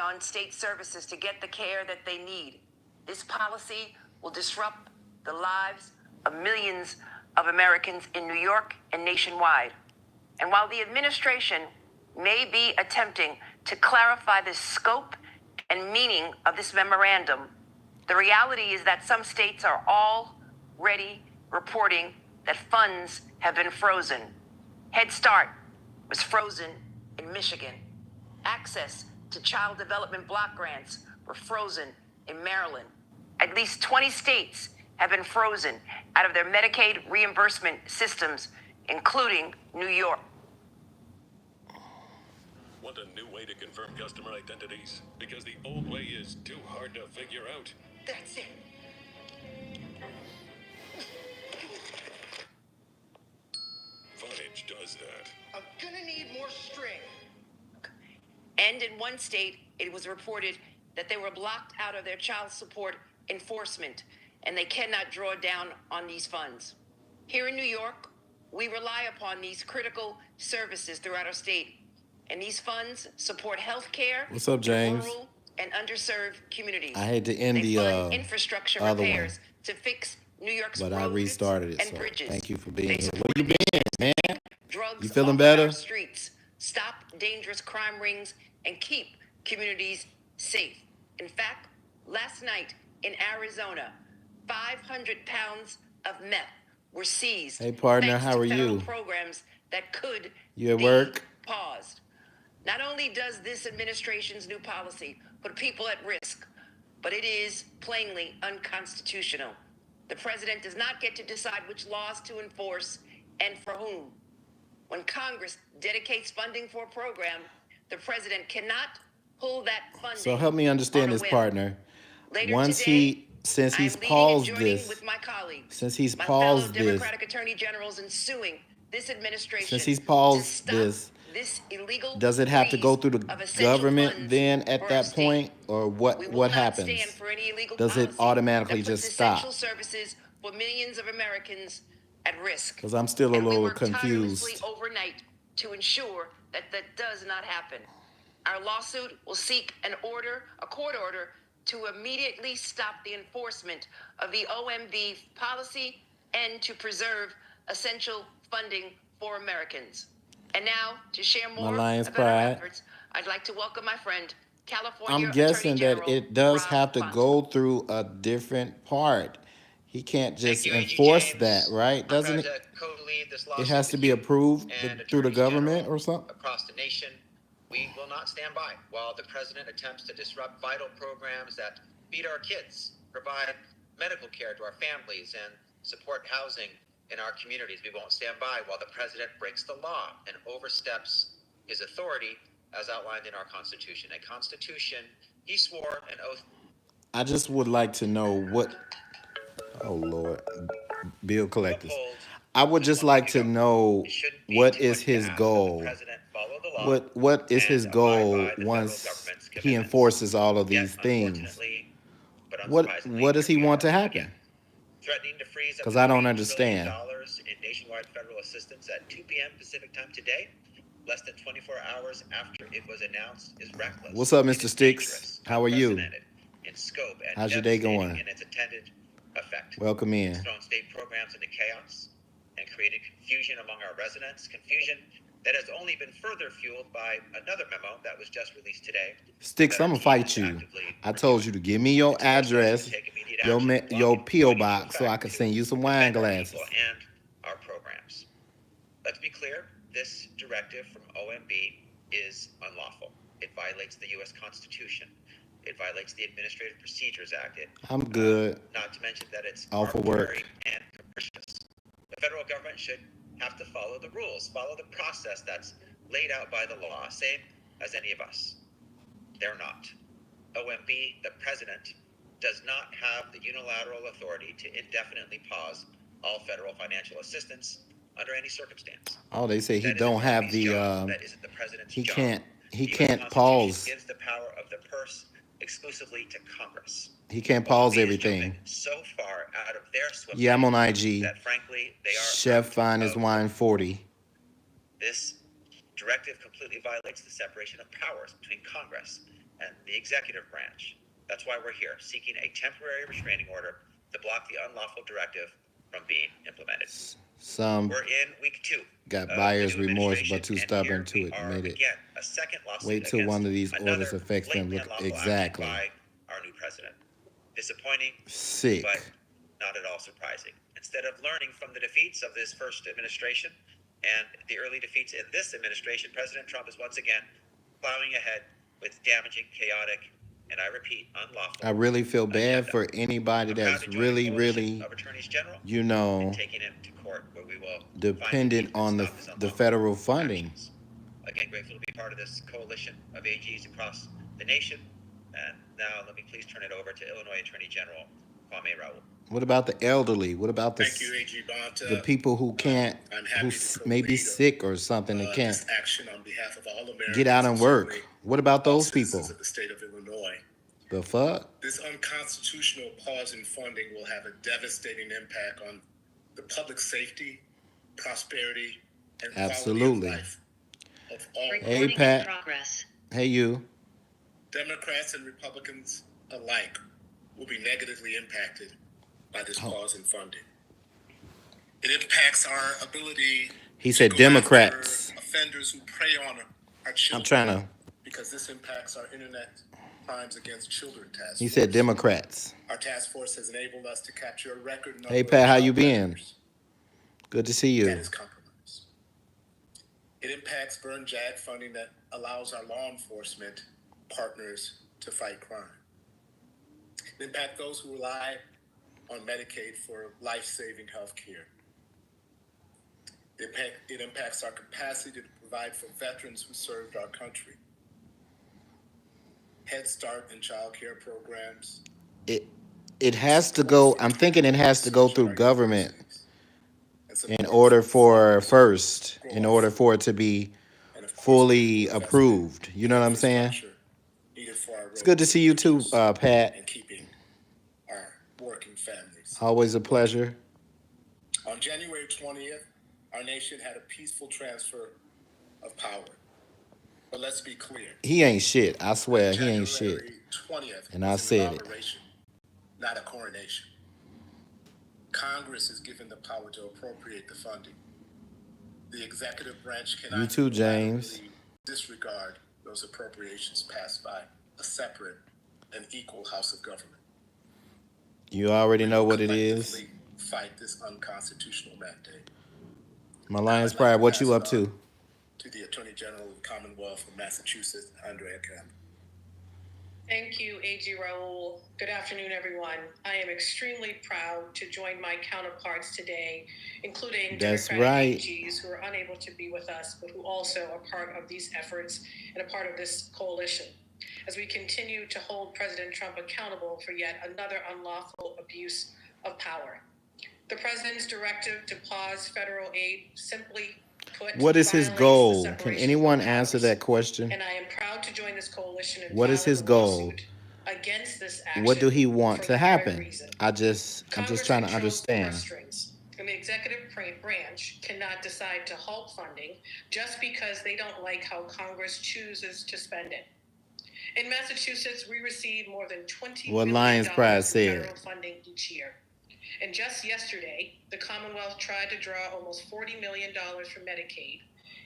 on state services to get the care that they need. This policy will disrupt the lives of millions of Americans in New York and nationwide. And while the administration may be attempting to clarify the scope and meaning of this memorandum, the reality is that some states are already reporting that funds have been frozen. Head Start was frozen in Michigan. Access to child development block grants were frozen in Maryland. At least 20 states have been frozen out of their Medicaid reimbursement systems, including New York. Want a new way to confirm customer identities? Because the old way is too hard to figure out. That's it. Vonage does that. I'm gonna need more string. And in one state, it was reported that they were blocked out of their child support enforcement and they cannot draw down on these funds. Here in New York, we rely upon these critical services throughout our state, and these funds support health care. What's up, James? In rural and underserved communities. I had to end They the fund infrastructure other repairs one, to fix New York's but I roads restarted it. and So bridges. thank you for being They here. Where support you been, man? drugs You feeling off better? Our streets, stop dangerous crime rings, and keep communities safe. In fact, last night in Arizona, 500 pounds of meth were seized. Hey, partner, thanks how to are federal you? programs that could You at be work? paused. Not only does this administration's new policy put people at risk, but it is plainly unconstitutional. The president does not get to decide which laws to enforce and for whom. When Congress dedicates funding for a program, the president cannot pull that funding. So help me understand on a this, whim. partner. Later Once today, since he's I'm leading and paused joining this, with my colleagues, since he's my paused fellow this, Democratic attorney generals, in suing this administration since he's to paused stop this, illegal does it have to go freeze through the of essential government funds then for at our that state. point, or We what will not happens? stand for any illegal Does it policy automatically that puts just essential stop? services for millions of Americans at risk. Because I'm still a And we little work tirelessly confused. overnight to ensure that that does not happen. Our lawsuit will seek a court order to immediately stop the enforcement of the OMB policy and to preserve essential funding for Americans. And now, to share more Lion's about our pride. efforts, I'd like to welcome my friend, California I'm Attorney guessing that General it does Rob have to Font. go through a different part. He can't Thank just you, AG enforce James. that, right? I'm Doesn't proud it? to co-lead this It lawsuit has to with be you approved and through the attorneys government general or something? across the nation. We will not stand by while the president attempts to disrupt vital programs that feed our kids, provide medical care to our families, and support housing in our communities. We won't stand by while the president breaks the law and oversteps his authority as outlined in our Constitution. A Constitution he swore an oath. I just would like to know what. Oh Lord, bill collectors. Uphold. I would just like to know It shouldn't be what too is much to his ask that goal. the president follow the law What is and his abide goal by the federal once government's he commitments. enforces all of Yet, these things? unfortunately, but What unsurprisingly, does he here we want to are happen? again, threatening to freeze up 'Cause to I don't $3 understand. trillion in nationwide federal assistance at 2 p.m. Pacific time today, less than 24 hours after it was announced, is reckless. What's up, It Mr. is Sticks? dangerous, How are you? unprecedented in scope, and How's your day devastating going? in its intended effect. Welcome in. It's thrown state programs into chaos and created confusion among our residents, confusion that has only been further fueled by another memo that was just released today. Sticks, I'm gonna fight you. I told you to give me your address, your P.O. box, so I can send you some wine glasses. And our programs. Let's be clear, this directive from OMB is unlawful. It violates the U.S. Constitution. It violates the Administrative Procedures Act. I'm good. Not to mention that it's All for work. arbitrary and capricious. The federal government should have to follow the rules, follow the process that's laid out by the law, same as any of us. They're not. OMB, the president, does not have the unilateral authority to indefinitely pause all federal financial assistance under any circumstance. Oh, they say he That don't isn't have OMB's the job. That isn't the president's he job. can't The US Constitution pause. gives the power of the purse exclusively to Congress. He can't pause OMB is everything. jumping so far out of their swim Yeah, I'm lane on IG. that frankly they are Chef out of Fineaswine 40. This directive completely violates the separation of powers between Congress and the executive branch. That's why we're here, seeking a temporary restraining order to block the unlawful directive from being implemented. Some We're in week 2. got of buyer's the new remorse, but administration, too and stubborn here to we are admit it. again, a second lawsuit Wait till against one of these orders another affects them. blatantly Look unlawful exactly. action by our new president. Disappointing, Sick. but not at all surprising. Instead of learning from the defeats of this first administration and the early defeats in this administration, President Trump is once again plowing ahead with damaging, chaotic, and I repeat, unlawful. I really feel bad agenda. for anybody I'm proud that's to join a coalition really, of attorneys general you and know, taking it to court where we will dependent on the federal funding. actions. Again, grateful to be part of this coalition of AGs across the nation. And now let me please turn it over to Illinois Attorney General Kwame Raoul. What about the elderly? What about Thank you, AG Bonta. the people who can't, I'm who happy to may be co-lead, sick or something and can't this action on behalf of all Americans. get out and work? certainly What about all those people? citizens of the state of Illinois. The fuck? This unconstitutional pause in funding will have a devastating impact on the public safety, prosperity, and Absolutely. quality of life of all Hey, Pat. Hey, you. Democrats and Republicans alike will be negatively impacted by this pause in funding. It impacts our ability. He to said go Democrats. after offenders who prey on our children. I'm trying to. Because this impacts our internet crimes against children task He force. said Democrats. Our task force has enabled us to capture a record number Hey, of Pat, how child you been? predators. Good to see That you. is compromised. It impacts Burn JAG funding that allows our law enforcement partners to fight crime. It impacts those who rely on Medicaid for life-saving health care. It impacts our capacity to provide for veterans who served our country. Head Start and child care programs. It has to go. I'm thinking it has to go through government in order for it to be fully approved. You know what I'm saying? It's good to see you too, Pat. And keeping our working families. Always a pleasure. On January 20th, our nation had a peaceful transfer of power. But let's be clear. He ain't shit. I swear, he ain't shit. January 20th And I was an said it. inauguration, not a coronation. Congress is given the power to appropriate the funding. The executive branch cannot You too, James. disregard those appropriations passed by a separate and equal House of Government. You already know what it is. Collectively fight this unconstitutional mandate. My Lions Pride, what you up to? To the Attorney General of the Commonwealth of Massachusetts, Andrea Campbell. Thank you, AG Raoul. Good afternoon, everyone. I am extremely proud to join my counterparts today, including That's Democratic right. AGs who are unable to be with us, but who also are part of these efforts and a part of this coalition, as we continue to hold President Trump accountable for yet another unlawful abuse of power. The president's directive to pause federal aid simply put What is his violates the goal? Can separation anyone of answer powers. that question? And I am proud to join this coalition in What is filing his a goal? lawsuit against this action. What do he want for to that very happen? reason. I'm just Congress trying to controls the purse understand. strings, and the executive branch cannot decide to halt funding just because they don't like how Congress chooses to spend it. In Massachusetts, we receive more than $20 What billion Lions Pride in said. federal funding each year. And just yesterday, the Commonwealth tried to draw almost $40 million from Medicaid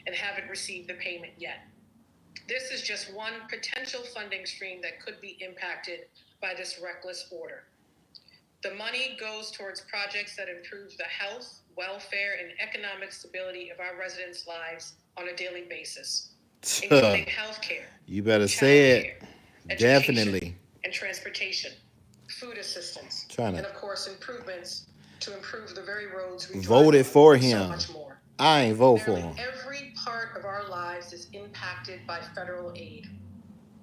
and haven't received the payment yet. This is just one potential funding stream that could be impacted by this reckless order. The money goes towards projects that improve the health, welfare, and economic stability of our residents' lives on a daily basis, including health care. You better say it. Education, Definitely. and transportation, food assistance, Trying to- and of course improvements to improve the very roads we Voted drive on, for and him. So much more. I ain't vote for Nearly him. every part of our lives is impacted by federal aid.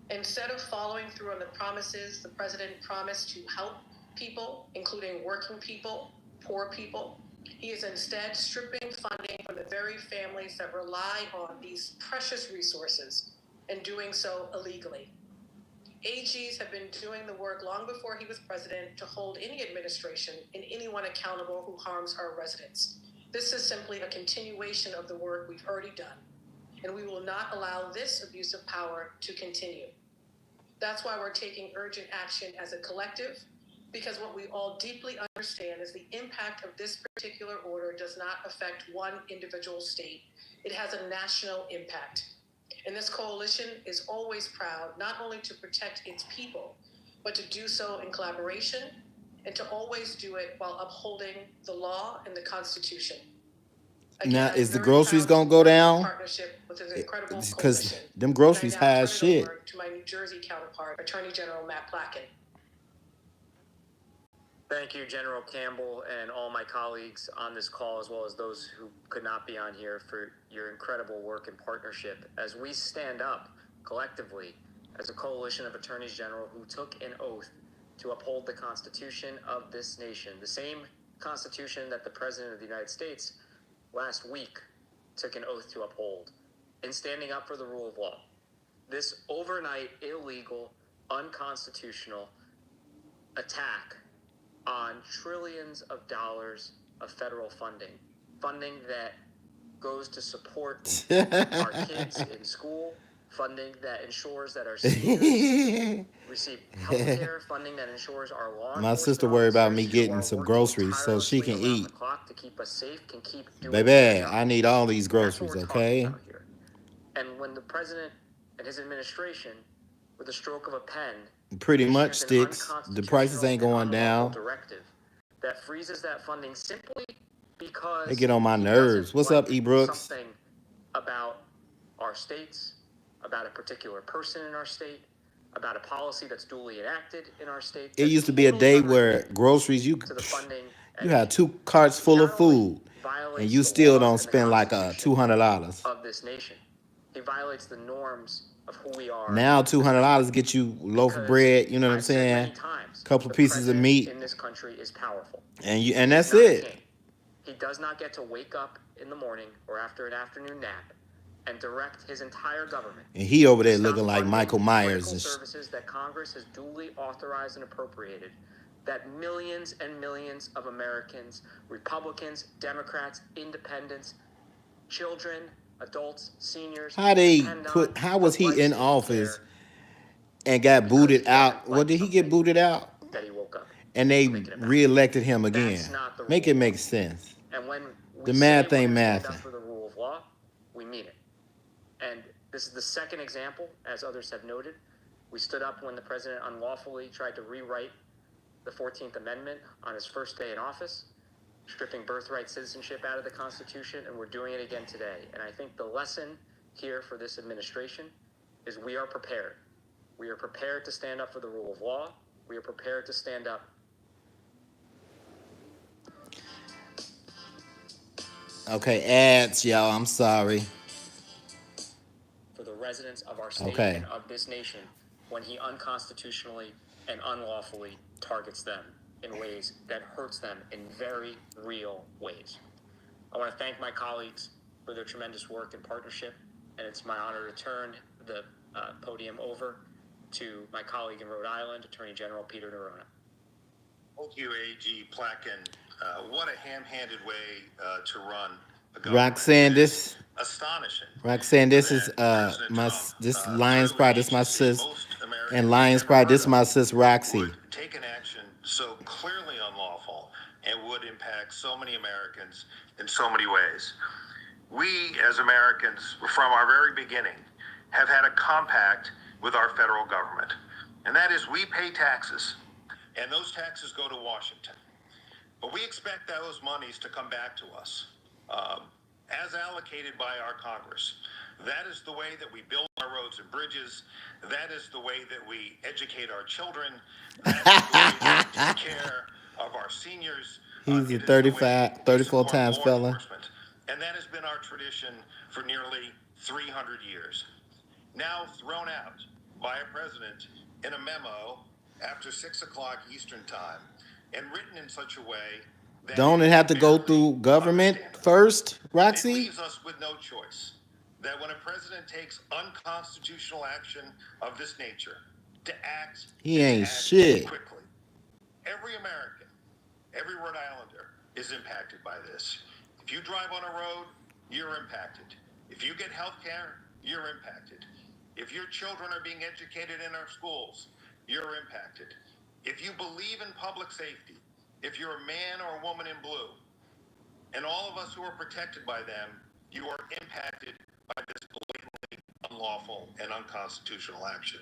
Instead of following through on the promises the president promised to help people, including working people, poor people, he is instead stripping funding from the very families that rely on these precious resources and doing so illegally. AGs have been doing the work long before he was president to hold any administration and anyone accountable who harms our residents. This is simply a continuation of the work we've already done, and we will not allow this abuse of power to continue. That's why we're taking urgent action as a collective, because what we all deeply understand is the impact of this particular order does not affect one individual state. It has a national impact. And this coalition is always proud not only to protect its people, but to do so in collaboration and to always do it while upholding the law and the Constitution. Now, is the groceries gonna go down? Partnership with an incredible Because coalition. them groceries And I now high turn as it shit. over to my New Jersey counterpart, Attorney General Matt Placken. Thank you, General Campbell, and all my colleagues on this call, as well as those who could not be on here, for your incredible work and partnership as we stand up collectively as a coalition of attorneys general who took an oath to uphold the Constitution of this nation, the same Constitution that the President of the United States last week took an oath to uphold in standing up for the rule of law. This overnight, illegal, unconstitutional attack on trillions of dollars of federal funding that goes to support our kids in school, funding that ensures that our seniors receive health care, funding that ensures our law My sister enforcement worried about me officers who getting are some working groceries so she tirelessly can around eat. the clock to keep us safe can keep doing their Baby, job. I need all these That's what groceries, we're talking okay? about here. And when the president and his administration, with a stroke of a pen, Pretty much issues an sticks. The prices ain't unconstitutional going and unlawful down. directive that freezes that funding simply because They get on my he nerves. doesn't What's like up, E. Brooks? something about our states, about a particular person in our state, about a policy that's duly enacted in our state. It used to be a day where groceries you had 2 carts full of food, and you still don't spend like $200. Of this nation, he violates the norms of who we are. Now $200 get you a loaf of bread. You know what I'm saying? Couple of pieces of meat, in this country is powerful, and that's it. He does not get to wake up in the morning or after an afternoon nap and direct his entire government. And he over there looking like Michael Myers and services that Congress has duly authorized and appropriated, that millions and millions of Americans, Republicans, Democrats, independents, children, adults, seniors, how was he in office and got booted out? Well, did he get booted out? That he woke up. And they reelected him again. Make it make sense. And when the math ain't mathing. For the rule of law, we mean it. And this is the second example, as others have noted. We stood up when the president unlawfully tried to rewrite the 14th Amendment on his first day in office, stripping birthright citizenship out of the Constitution, and we're doing it again today. And I think the lesson here for this administration is we are prepared. We are prepared to stand up for the rule of law. We are prepared to stand up. Okay, ads, y'all. I'm sorry. For the residents of our state and of this nation, when he unconstitutionally and unlawfully targets them in ways that hurts them in very real ways. I want to thank my colleagues for their tremendous work and partnership, and it's my honor to turn the podium over to my colleague in Rhode Island, Attorney General Peter Neronha. Thank you, AG Placken. What a ham-handed way to run a government. Roxanne, this astonishing. Roxanne, this is this Lions Pride, this is my sis, and Lions Pride, this is my sis Roxy. Would take an action so clearly unlawful and would impact so many Americans in so many ways. We, as Americans, from our very beginning, have had a compact with our federal government, and that is we pay taxes, and those taxes go to Washington. But we expect those monies to come back to us as allocated by our Congress. That is the way that we build our roads and bridges. That is the way that we educate our children. That is the way that we take care of our seniors. He's a 34 times fella. And that has been our tradition for nearly 300 years. Now thrown out by a president in a memo after 6 o'clock Eastern time, and written in such a way that don't it have to go through government first, Roxy? It leaves us with no choice that when a president takes unconstitutional action of this nature, to act, he ain't shit. Quickly. Every American, every Rhode Islander is impacted by this. If you drive on a road, you're impacted. If you get health care, you're impacted. If your children are being educated in our schools, you're impacted. If you believe in public safety, if you're a man or a woman in blue, and all of us who are protected by them, you are impacted by this blatantly unlawful and unconstitutional action.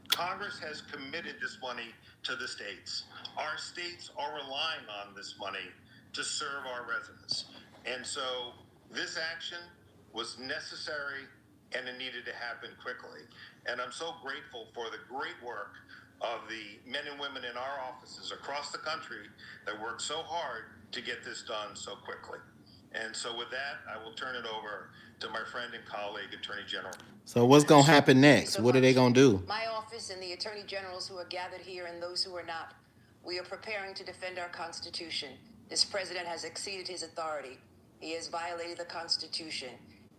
Congress has committed this money to the states. Our states are relying on this money to serve our residents. And so this action was necessary and it needed to happen quickly. And I'm so grateful for the great work of the men and women in our offices across the country that worked so hard to get this done so quickly. And so with that, I will turn it over to my friend and colleague, Attorney General. So what's gonna happen Thank you next? so What are they much. gonna do? My office and the attorney generals who are gathered here and those who are not, we are preparing to defend our Constitution. This president has exceeded his authority. He has violated the Constitution.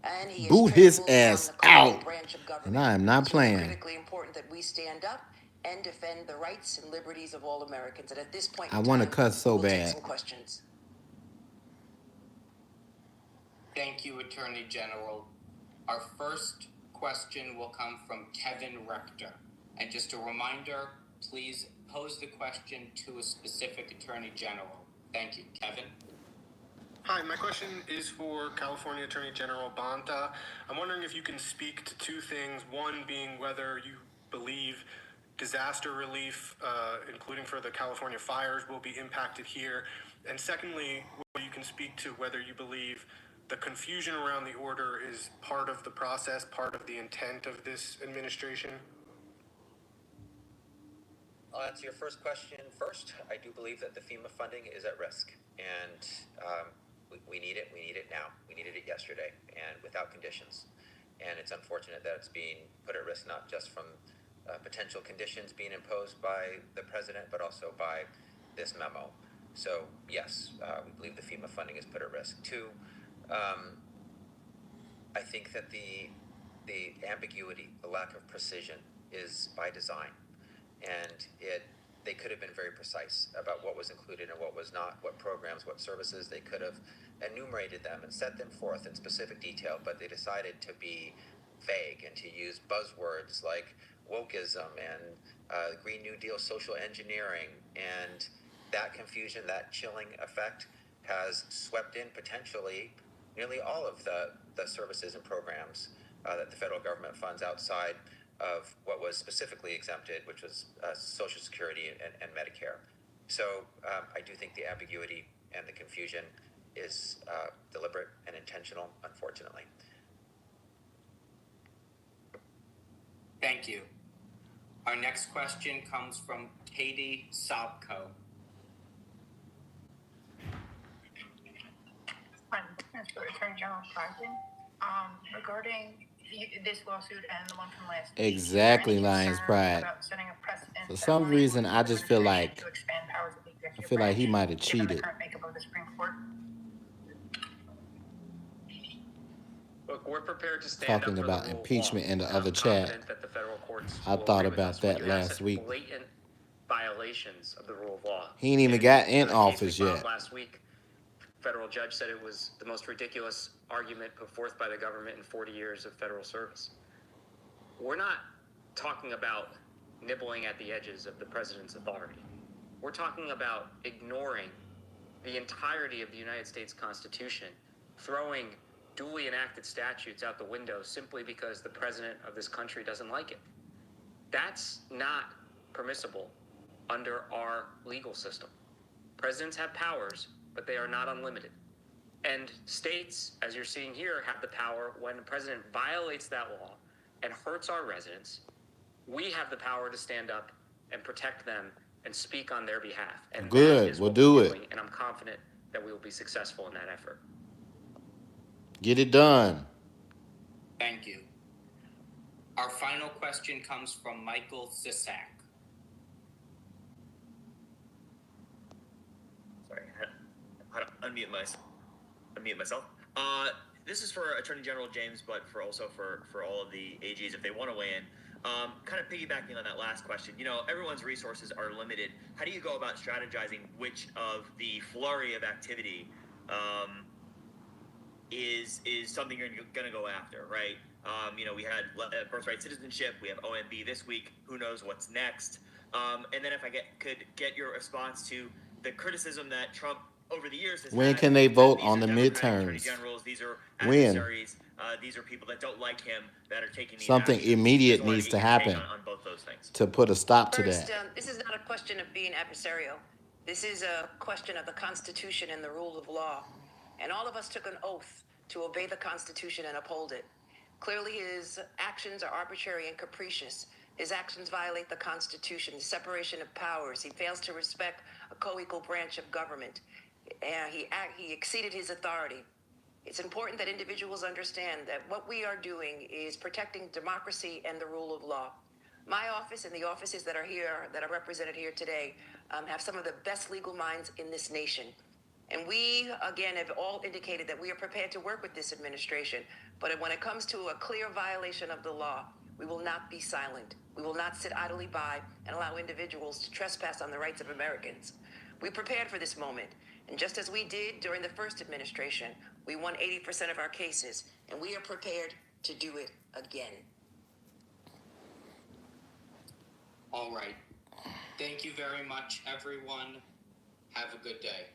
And he Boot has his trampled on ass the criminal out. branch of government. And I am not It's really playing. critically important that we stand up and defend the rights and liberties of all Americans. And at this point I in want to time, cuss so we'll take bad. some questions. Thank you, Attorney General. Our first question will come from Kevin Rector. And just a reminder, please pose the question to a specific Attorney General. Thank you. Kevin? Hi, my question is for California Attorney General Bonta. I'm wondering if you can speak to two things. One being whether you believe disaster relief, including for the California fires, will be impacted here. And secondly, whether you can speak to whether you believe the confusion around the order is part of the process, part of the intent of this administration. I'll answer your first question first. I do believe that the FEMA funding is at risk, and we need it. We need it now. We needed it yesterday, and without conditions. And it's unfortunate that it's being put at risk, not just from potential conditions being imposed by the president, but also by this memo. So yes, we believe the FEMA funding is put at risk. Two, I think that the ambiguity, the lack of precision, is by design. And they could have been very precise about what was included and what was not, what programs, what services. They could have enumerated them and set them forth in specific detail, but they decided to be vague and to use buzzwords like wokeism and Green New Deal social engineering. And that confusion, that chilling effect has swept in potentially nearly all of the services and programs that the federal government funds outside of what was specifically exempted, which was Social Security and Medicare. So I do think the ambiguity and the confusion is deliberate and intentional, unfortunately. Thank you. Our next question comes from Katie Sobko. For Attorney General Clarkson, regarding this lawsuit and the one from last week. Exactly, Lions Pride. For some reason, I just feel like he might have cheated. Look, we're prepared to stand Talking up about for the impeachment in the I'm other chat. confident that the federal courts I will thought agree with about us when that you have last such week. blatant violations of the rule of law. He ain't even And got in the case office we filed yet. Last week, federal judge said it was the most ridiculous argument put forth by the government in 40 years of federal service. We're not talking about nibbling at the edges of the president's authority. We're talking about ignoring the entirety of the United States Constitution, throwing duly enacted statutes out the window simply because the president of this country doesn't like it. That's not permissible under our legal system. Presidents have powers, but they are not unlimited. And states, as you're seeing here, have the power when the president violates that law and hurts our residents. We have the power to stand up and protect them and speak on their behalf. And Good, we'll do it. And I'm confident that we will be successful in that effort. Get it done. Thank you. Our final question comes from Michael Sisak. Sorry, how to unmute myself. This is for Attorney General James, but also for all of the AGs if they want to weigh in. Kind of piggybacking on that last question, everyone's resources are limited. How do you go about strategizing which of the flurry of activity is something you're going to go after, right? We had birthright citizenship. We have OMB this week. Who knows what's next? And then if I could get your response to the criticism that Trump over the years has When had, can they vote these on are the Democratic attorney midterms? generals, these are When? adversaries, these are people that don't like him that are taking these Something actions. immediate Just wanted needs get to your take happen on both those things. to put a stop to First, that. this is not a question of being adversarial. This is a question of the Constitution and the rule of law. And all of us took an oath to obey the Constitution and uphold it. Clearly, his actions are arbitrary and capricious. His actions violate the Constitution, the separation of powers. He fails to respect a co-equal branch of government. He exceeded his authority. It's important that individuals understand that what we are doing is protecting democracy and the rule of law. My office and the offices that are here, that are represented here today, have some of the best legal minds in this nation. And we, again, have all indicated that we are prepared to work with this administration. But when it comes to a clear violation of the law, we will not be silent. We will not sit idly by and allow individuals to trespass on the rights of Americans. We prepared for this moment. And just as we did during the first administration, we won 80% of our cases. And we are prepared to do it again. All right. Thank you very much, everyone. Have a good day.